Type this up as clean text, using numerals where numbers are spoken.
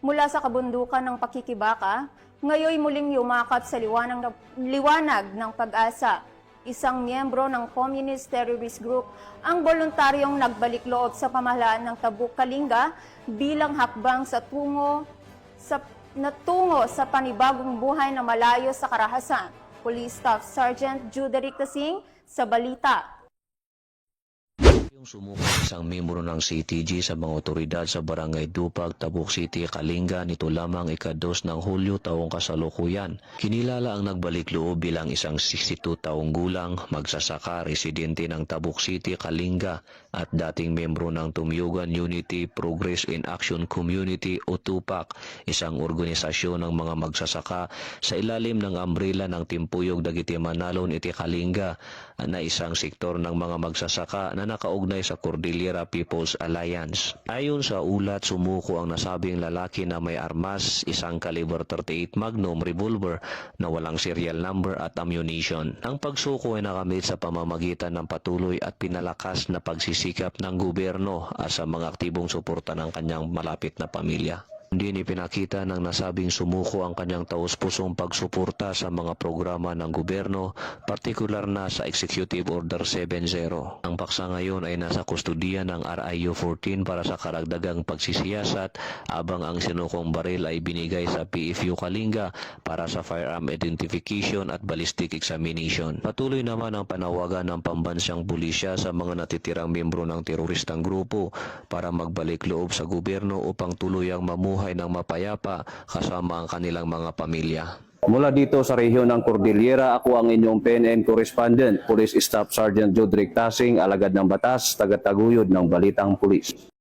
mula sa kabundukan ng Pakikibaka, ngayoy muling yumakap sa liwanag ng pag-asa. Isang miyembro ng Communist Terrorist Group ang voluntaryong nagbalik loob sa pamahalaan ng Tabuk Kalinga bilang hakbang tungo sa panibagong buhay na malayo sa karahasan. Police Staff Sergeant Juderic Tasing sa balita. Yung sumuko isang miyembro ng CTG sa mga otoridad sa Barangay Dupag, Tabuk City, Kalinga nito lamang ika-2 ng Hulyo taong kasalukuyan. Kinilala ang nagbalik loob bilang isang 62 taong gulang, magsasaka, residente ng Tabuk City, Kalinga at dating miyembro ng Tumyugan Unity Progress in Action Community o TUPAC, isang organisasyon ng mga magsasaka sa ilalim ng umbrella ng Timpuyog Dagiti Manalon iti Kalinga na isang sektor ng mga magsasaka na nakaugnay sa Cordillera People's Alliance. Ayon sa ulat, sumuko ang nasabing lalaki na may armas, isang caliber 38 Magnum revolver na walang serial number at ammunition. Ang pagsuko ay nakamit sa pamamagitan ng patuloy at pinalakas na pagsisikap ng gobyerno sa mga aktibong suporta ng kanyang malapit na pamilya. Hindi ipinakita ng nasabing sumuko ang kanyang taus-pusong pagsuporta sa mga programa ng gobyerno, partikular na sa Executive Order 70. Ang paksa ngayon ay nasa kustudiya ng RIU 14 para sa karagdagang pagsisiyasat, abang ang sinukong baril ay binigay sa PFU Kalinga para sa firearm identification at ballistic examination. Patuloy naman ang panawagan ng pambansang pulisya sa mga natitirang miyembro ng teroristang grupo para magbalik loob sa gobyerno upang tuluyang mamuhay ng mapayapa kasama ang kanilang mga pamilya. Mula dito sa rehiyon ng Cordillera, ako ang inyong PNN correspondent, Police Staff Sergeant Juderic Tasing, alagad ng batas, tagataguyod ng Balitang Pulis.